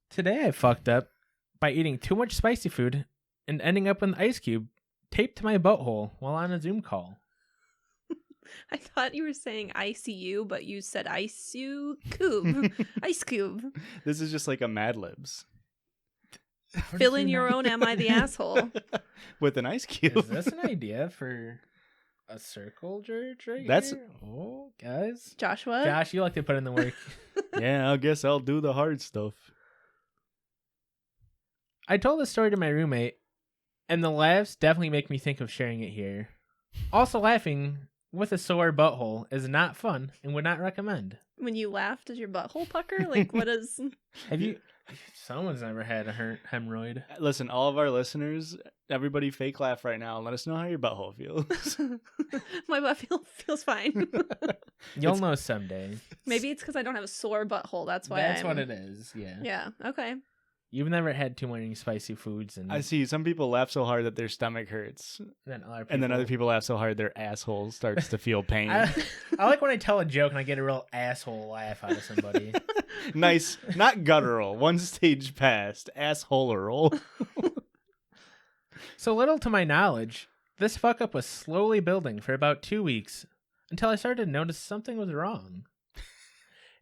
Today I fucked up by eating too much spicy food and ending up with an ice cube taped to my butthole while on a Zoom call. I thought you were saying ICU, but you said ICU cube. Ice cube. This is just like a Mad Libs. Fill in your own Am I the Asshole? With an ice cube. Is this an idea for a circle jerk right That's- here? Oh, guys. Joshua? Josh, you like to put in the work. Yeah, I guess I'll do the hard stuff. I told this story to my roommate, and the laughs definitely make me think of sharing it here. Also, laughing with a sore butthole is not fun and would not recommend. When you laugh, does your butthole pucker? Like, what is... Have you... Someone's never had a hemorrhoid. Listen, all of our listeners, everybody fake laugh right now and let us know how your butthole feels. My butt feels fine. You'll know someday. Maybe it's because I don't have a sore butthole. That's why That's what it is, yeah. Yeah, okay. You've never had too many spicy foods. And I see some people laugh so hard that their stomach hurts. then Other people laugh so hard their asshole starts to feel pain. I like when I tell a joke and I get a real asshole laugh out of somebody. Nice. Not guttural. One stage past. Assholeral. So little to my knowledge, this fuck up was slowly building for about 2 weeks until I started to notice something was wrong.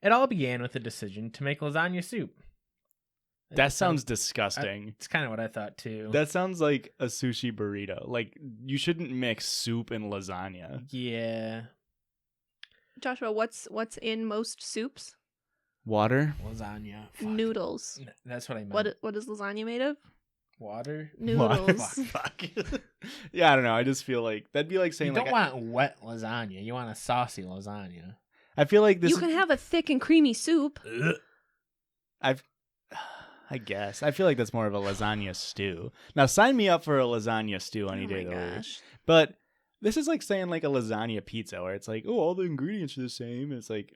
It all began with a decision to make lasagna soup. That sounds disgusting. It's kind of what I thought too. That sounds like a sushi burrito. Like, you shouldn't mix soup and lasagna. Yeah. Joshua, what's in most soups? Water? Lasagna. Fuck. Noodles. That's what I meant. What is lasagna made of? Water? Noodles. Fuck. Yeah, I don't know. I just feel like that'd be like saying You don't want wet lasagna. You want a saucy lasagna. I feel like this You can have a thick and creamy soup. I guess. I feel like that's more of a lasagna stew. Now, sign me up for a lasagna stew any day of the week. But this is like saying like a lasagna pizza where it's like, oh, all the ingredients are the same. It's like,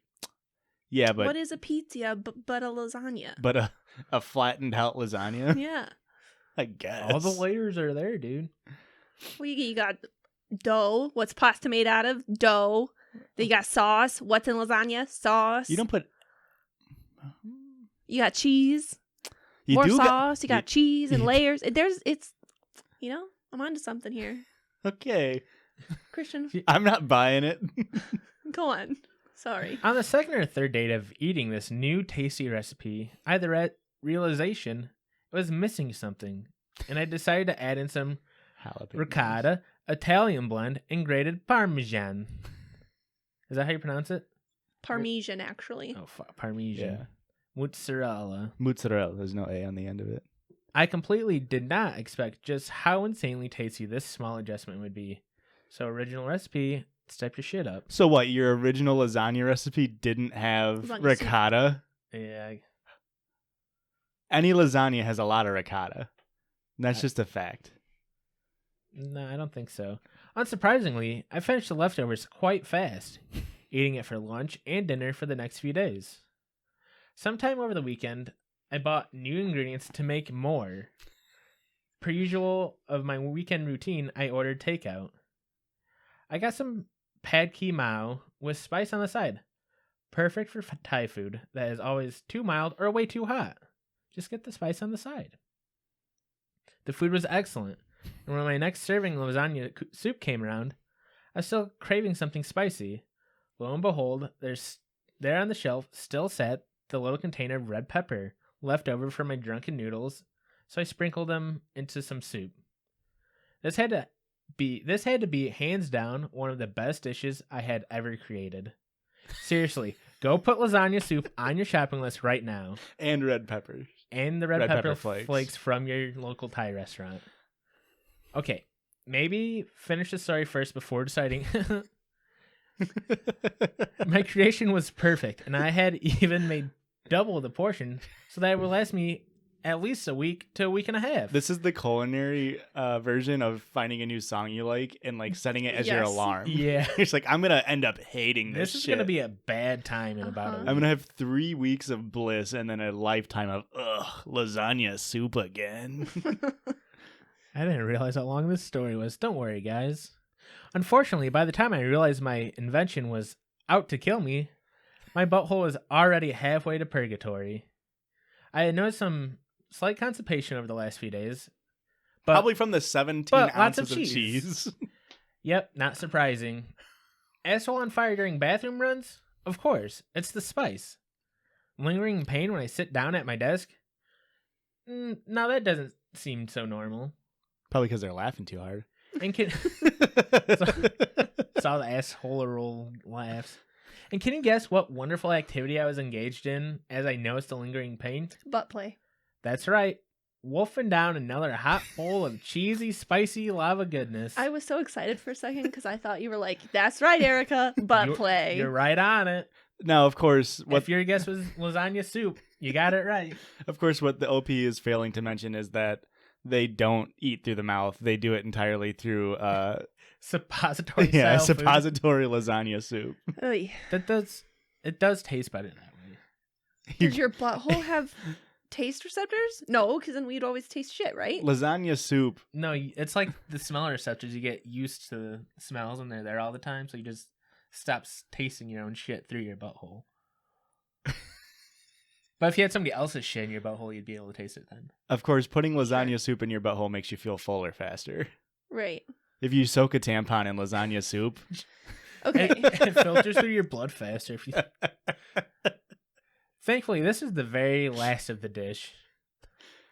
yeah, but... What is a pizza but a lasagna? But a flattened out lasagna? Yeah. I guess. All the layers are there, dude. Well, you got dough. What's pasta made out of? Dough. Then you got sauce. What's in lasagna? Sauce. You don't put... You got cheese. You More do sauce. You got cheese and layers. I'm onto something here. Okay. Christian, I'm not buying it. go on. Sorry. On the second or third date of eating this new tasty recipe, I had the realization it was missing something, and I decided to add in some ricotta, Italian blend, and grated Parmesan. Is that how you pronounce it? Parmesan, actually. Oh, Parmesan. Yeah. Mozzarella. Mozzarella. There's no A on the end of it. I completely did not expect just how insanely tasty this small adjustment would be. So original recipe, step your shit up. So what, your original lasagna recipe didn't have Lasagna ricotta? Yeah. Any lasagna has a lot of ricotta. That's just a fact. No, I don't think so. Unsurprisingly, I finished the leftovers quite fast, eating it for lunch and dinner for the next few days. Sometime over the weekend, I bought new ingredients to make more. Per usual of my weekend routine, I ordered takeout. I got some pad ki mao with spice on the side. Perfect for Thai food that is always too mild or way too hot. Just get the spice on the side. The food was excellent, and when my next serving lasagna soup came around, I was still craving something spicy. Lo and behold, there on the shelf still sat the little container of red pepper left over from my drunken noodles, so I sprinkled them into some soup. This had to be hands down one of the best dishes I had ever created. Seriously, go put lasagna soup on your shopping list right now. And red peppers. And the red pepper flakes. flakes from your local Thai restaurant. Okay, maybe finish the story first before deciding. My creation was perfect, and I had even made double the portion so that it would last me at least a week to a week and a half. This is the culinary version of finding a new song you like and like setting it as your alarm. Yeah. It's like, I'm going to end up hating this is shit. going to be a bad time in about a week. I'm going to have 3 weeks of bliss and then a lifetime of, lasagna soup again. I didn't realize how long this story was. Don't worry, guys. Unfortunately, by the time I realized my invention was out to kill me, my butthole was already halfway to purgatory. I had noticed some slight constipation over the last few days. But, Probably from the 17 but lots ounces of of cheese. cheese. Yep, not surprising. Asshole on fire during bathroom runs? Of course, it's the spice. Lingering pain when I sit down at my desk? No, that doesn't seem so normal. Probably because they're laughing too hard. And saw the asshole roll laughs. And can you guess what wonderful activity I was engaged in as I noticed the lingering pain? Butt play. That's right. Wolfing down another hot bowl of cheesy, spicy lava goodness. I was so excited for a second because I thought you were like, that's right, Erica, butt play. You're right on it. Now, of course, If your guess was lasagna soup, you got it right. Of course, what the OP is failing to mention is that they don't eat through the mouth. They do it entirely through suppository yeah, style suppository lasagna soup. Oy. It does taste better that way. Does your butthole have taste receptors? No, because then we'd always taste shit, right? Lasagna soup. No, it's like the smell receptors. You get used to the smells and they're there all the time, so you just stop tasting your own shit through your butthole. But if you had somebody else's shit in your butthole, you'd be able to taste it then. Of course, putting lasagna soup in your butthole makes you feel fuller faster. Right. If you soak a tampon in lasagna soup. Okay. It filters through your blood faster. If you... Thankfully, this is the very last of the dish.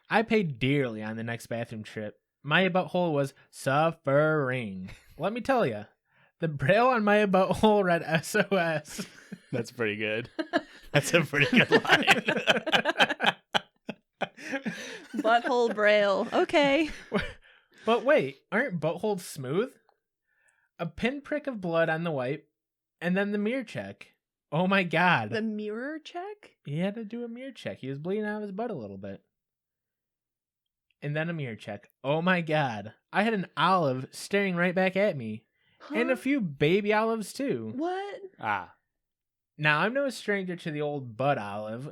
I paid dearly on the next bathroom trip. My butthole was suffering. Let me tell you, the braille on my butthole read SOS. That's pretty good. That's a pretty good line. Butthole braille. Okay. But wait, aren't buttholes smooth? A pinprick of blood on the wipe, and then the mirror check. Oh my god. The mirror check? He had to do a mirror check. He was bleeding out of his butt a little bit. And then a mirror check. Oh my god. I had an olive staring right back at me. Huh? And a few baby olives too. What? Ah. Now, I'm no stranger to the old butt olive.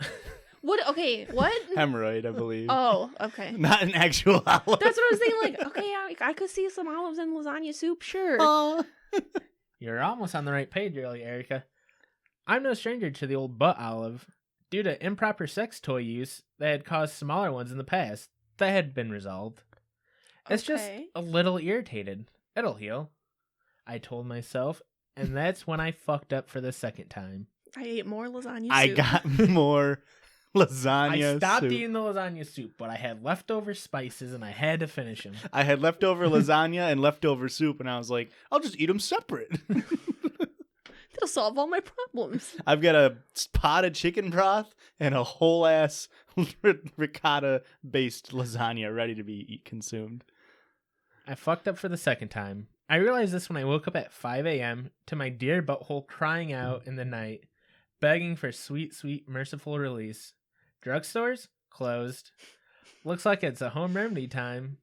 What? Okay, what? Hemorrhoid, I believe. Oh, okay. Not an actual olive. That's what I was thinking. Like, okay, I could see some olives in lasagna soup, sure. You're almost on the right page, early Erica. I'm no stranger to the old butt olive. Due to improper sex toy use that had caused smaller ones in the past, that had been resolved. It's just Okay. a little irritated. It'll heal, I told myself, and that's when I fucked up for the second time. I ate more lasagna soup. I got more lasagna I stopped soup. eating the lasagna soup, but I had leftover spices and I had to finish them. I had leftover lasagna and leftover soup, and I was like, I'll just eat them separate. That'll solve all my problems. I've got a pot of chicken broth and a whole ass ricotta based lasagna ready to be consumed. I fucked up for the second time. I realized this when I woke up at 5 a.m. to my dear butthole crying out in the night, begging for sweet, sweet, merciful release. Drugstores? Closed. Looks like it's a home remedy time.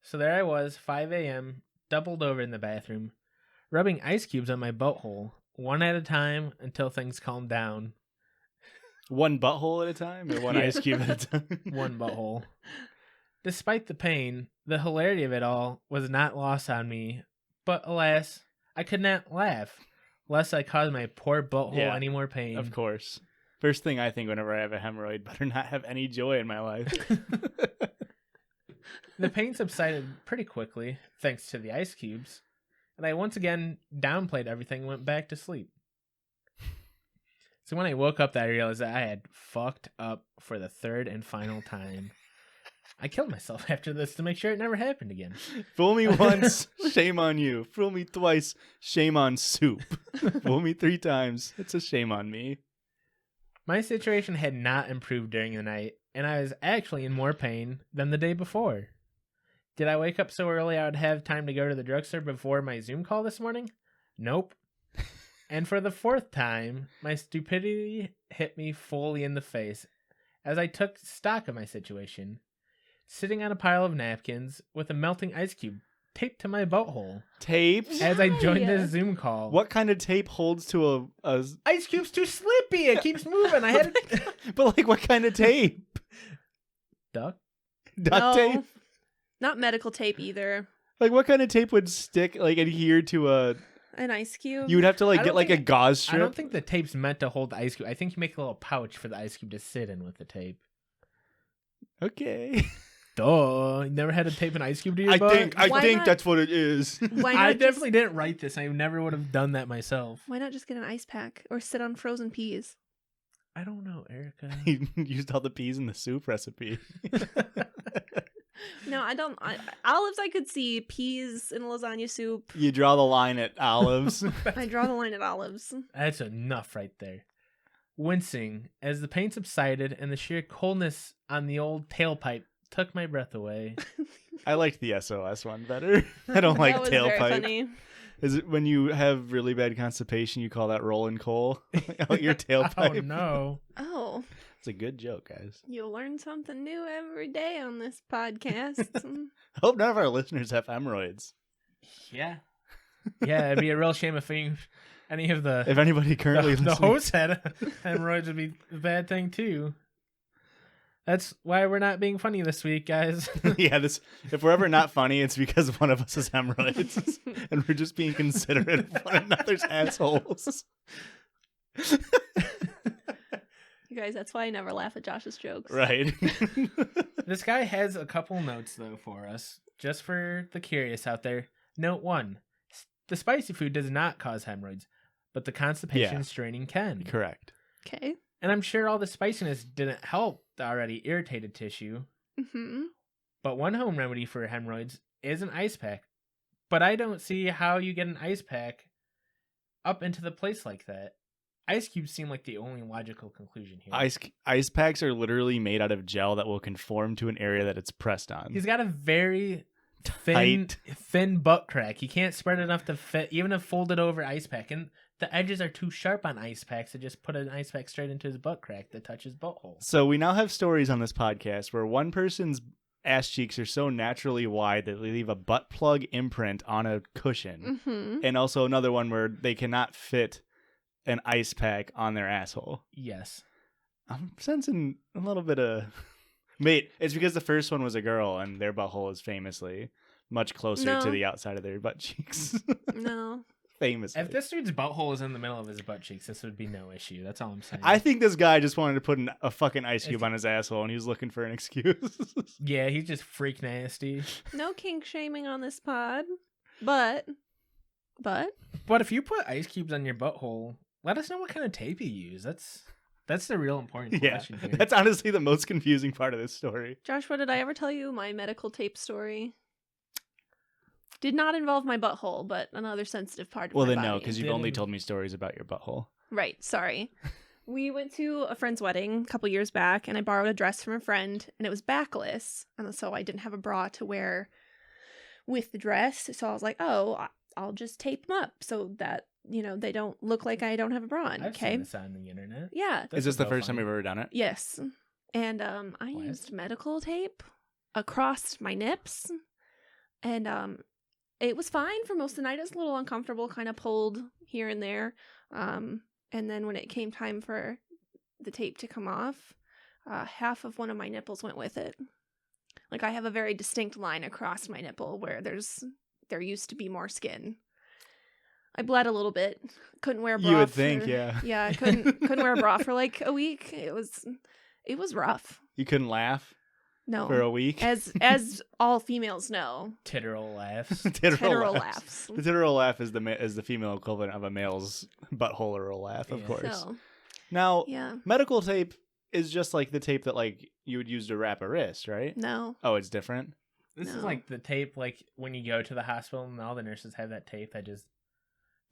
So there I was, 5 a.m., doubled over in the bathroom, rubbing ice cubes on my butthole, one at a time until things calmed down. One butthole at a time or one Yeah. ice cube at a time? One butthole. Despite the pain, the hilarity of it all was not lost on me. But alas, I could not laugh, lest I cause my poor butthole Yeah, any more pain. Of course. First thing I think whenever I have a hemorrhoid, better not have any joy in my life. The pain subsided pretty quickly, thanks to the ice cubes, and I once again downplayed everything and went back to sleep. So when I woke up, I realized that I had fucked up for the third and final time. I killed myself after this to make sure it never happened again. Fool me once, shame on you. Fool me twice, shame on soup. Fool me 3 times, it's a shame on me. My situation had not improved during the night, and I was actually in more pain than the day before. Did I wake up so early I would have time to go to the drugstore before my Zoom call this morning? Nope. And for the 4th time, my stupidity hit me fully in the face as I took stock of my situation, sitting on a pile of napkins with a melting ice cube taped to my butthole Tape? as I joined Why? this Zoom call. What kind of tape holds to a Ice cube's too slippy. It keeps moving. I had But like what kind of tape? duck. Duct No. tape? Not medical tape either. Like what kind of tape would stick like adhere to a An ice cube. you would have to I like don't get like a think- gauze I don't strip? think the tape's meant to hold the ice cube. I think you make a little pouch for the ice cube to sit in with the tape. Okay. Duh. You never had to tape an ice cube to your I butt? think Why not? that's what it is. Why not I just- definitely didn't write this. I never would have done that myself. Why not just get an ice pack or sit on frozen peas? I don't know, Erica. He used all the peas in the soup recipe. No, I don't. Olives, I could see. Peas in lasagna soup. You draw the line at olives. I draw the line at olives. That's enough right there. Wincing as the pain subsided and the sheer coldness on the old tailpipe took my breath away. I liked the SOS one better. I don't like That was very tailpipe. funny. Is it when you have really bad constipation, you call that rolling coal out your tailpipe? Oh no. Oh, It's a good joke, guys. you'll learn something new every day on this podcast. I hope none of our listeners have hemorrhoids. Yeah. Yeah, it'd be a real shame if any of the If anybody currently the listening, host had hemorrhoids would be a bad thing too. That's why we're not being funny this week, guys. yeah, if we're ever not funny, it's because one of us has hemorrhoids, and we're just being considerate of one another's assholes. You guys, that's why I never laugh at Josh's jokes. Right. This guy has a couple notes though for us, just for the curious out there. Note 1: the spicy food does not cause hemorrhoids, but the constipation Yeah. straining can. Correct. Okay. And I'm sure all the spiciness didn't help the already irritated tissue. Mm-hmm. But one home remedy for hemorrhoids is an ice pack. But I don't see how you get an ice pack up into the place like that. Ice cubes seem like the only logical conclusion here. Ice packs are literally made out of gel that will conform to an area that it's pressed on. He's got a very thin butt crack. He can't spread it enough to fit even a folded over ice pack. And the edges are too sharp on ice packs to just put an ice pack straight into his butt crack that touches butthole. So we now have stories on this podcast where one person's ass cheeks are so naturally wide that they leave a butt plug imprint on a cushion. Mm-hmm. And also another one where they cannot fit an ice pack on their asshole. Yes. I'm sensing a little bit of... Mate, it's because the first one was a girl and their butthole is famously much closer No. to the outside of their butt cheeks. No. Famously. If this dude's butthole is in the middle of his butt cheeks, this would be no issue. That's all I'm saying. I think this guy just wanted to put a fucking ice cube on his asshole and he was looking for an excuse. Yeah, he's just freak nasty. No kink shaming on this pod. But. But if you put ice cubes on your butthole, let us know what kind of tape you use. That's the real important Yeah, question here. that's honestly the most confusing part of this story. Josh, what did I ever tell you? My medical tape story did not involve my butthole, but another sensitive part of Well, my then no, body. because you've only told me stories about your butthole. Right, sorry. We went to a friend's wedding a couple years back, and I borrowed a dress from a friend, and it was backless, and so I didn't have a bra to wear with the dress. So I was like, oh, I'll just tape them up so that, they don't look like I don't have a bra on. I've Okay. seen this on the internet. Yeah. Is this the so first time funny. you've ever done it? Yes. And I used medical tape across my nips, and it was fine for most of the night. It was a little uncomfortable, kind of pulled here and there. And then when it came time for the tape to come off, half of one of my nipples went with it. Like I have a very distinct line across my nipple where there used to be more skin. I bled a little bit. Couldn't wear a bra. You would think, yeah. Yeah, I couldn't wear a bra for like a week. It was rough. You couldn't laugh No. for a week? As all females know. Titteral laughs. Titteral laughs. The titteral laugh is the female equivalent of a male's butthole laugh, of Yeah. course. So, Now, yeah. medical tape is just like the tape that like you would use to wrap a wrist, right? No. Oh, it's different? This is No. like the tape, like when you go to the hospital and all the nurses have that tape that just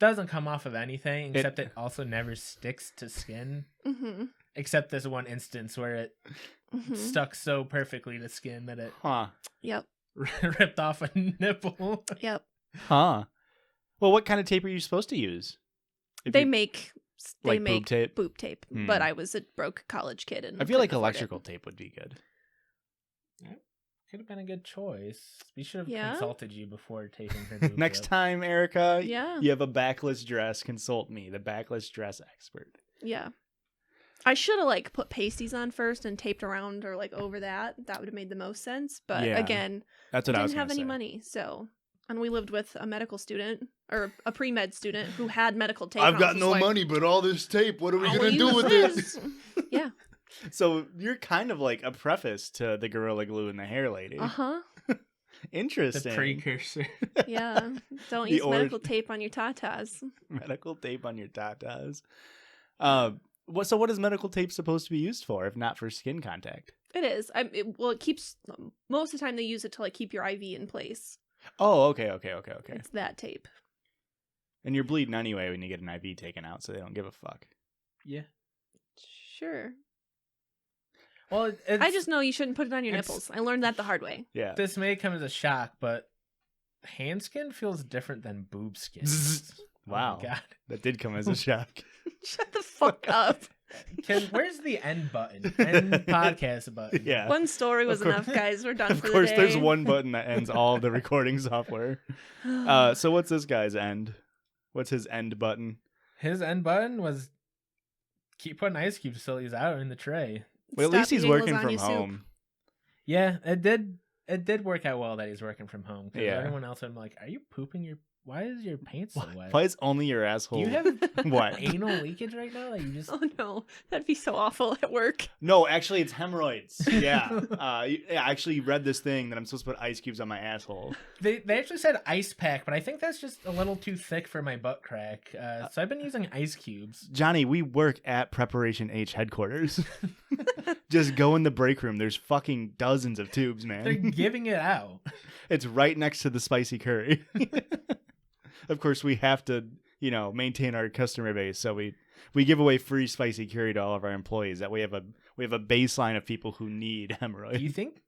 doesn't come off of anything, except it also never sticks to skin. Mm-hmm. Except this one instance where it Mm-hmm. stuck so perfectly to skin that it Huh. Yep. ripped off a nipple. Yep. Huh. Well, what kind of tape are you supposed to use? If They you- make like boob tape? boob tape. Hmm. But I was a broke college kid and I feel like couldn't afford it. electrical tape would be good. Could have been a good choice. We should have Yeah? consulted you before taping her boob Next up. time, Erica, Yeah. you have a backless dress, consult me, the backless dress expert. Yeah. I should have put pasties on first and taped around or over that. That would have made the most sense. But Yeah. again, That's I what I didn't was have gonna any say. money, so and we lived with a medical student or a pre-med student who had medical tape. I've and I got was no just like, money, but all this tape. What are we "I'll gonna do use with this? Yeah. So you're kind of like a preface to the Gorilla Glue and the hair lady. Interesting. The precursor. Yeah. Don't use medical tape on your tatas. Medical tape on your tatas. So what is medical tape supposed to be used for if not for skin contact? It is. It keeps, most of the time they use it to like keep your IV in place. Oh, okay. It's that tape. And you're bleeding anyway when you get an IV taken out, so they don't give a fuck. Yeah. Sure. Well, I just know you shouldn't put it on your nipples. I learned that the hard way. Yeah. This may come as a shock, but hand skin feels different than boob skin. Wow. Oh my God. That did come as a shock. Shut the fuck up. Where's the end button? End podcast button. Yeah. One story was enough, guys. We're done for the day. Of course, there's one button that ends all the recording software. So what's this guy's end? What's his end button? His end button was keep putting ice cubes till he's out in the tray. Well, at least he's working from home. Yeah, it did work out well that he's working from home. Yeah. Everyone else, I'm like, are you pooping your? Why is your pants so wet? Why is only your asshole? Do you have what? Anal leakage right now? That you just? Oh no, that'd be so awful at work. No, actually, it's hemorrhoids. Yeah. I actually read this thing that I'm supposed to put ice cubes on my asshole. They actually said ice pack, but I think that's just a little too thick for my butt crack. So I've been using ice cubes. Johnny, we work at Preparation H headquarters. Just go in the break room. There's fucking dozens of tubes, man. They're giving it out. It's right next to the spicy curry. Of course, we have to, maintain our customer base, so we give away free spicy curry to all of our employees. That we have a baseline of people who need hemorrhoids. Do you think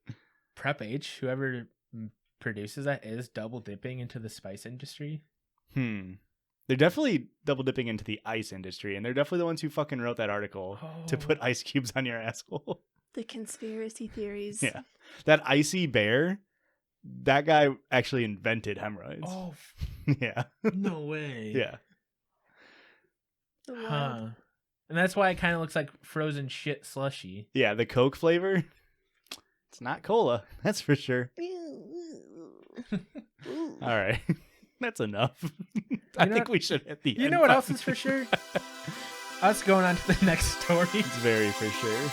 Prep H, whoever produces that, is double dipping into the spice industry? They're definitely double dipping into the ice industry, and they're definitely the ones who fucking wrote that article to put ice cubes on your asshole. The conspiracy theories. Yeah, that icy bear. That guy actually invented hemorrhoids. Oh, yeah. No way. Yeah. Huh. And that's why it kind of looks like frozen shit slushy. Yeah, the Coke flavor. It's not cola, that's for sure. All right. That's enough. I think we should hit the end. You know what else is for sure? Us going on to the next story. It's very for sure.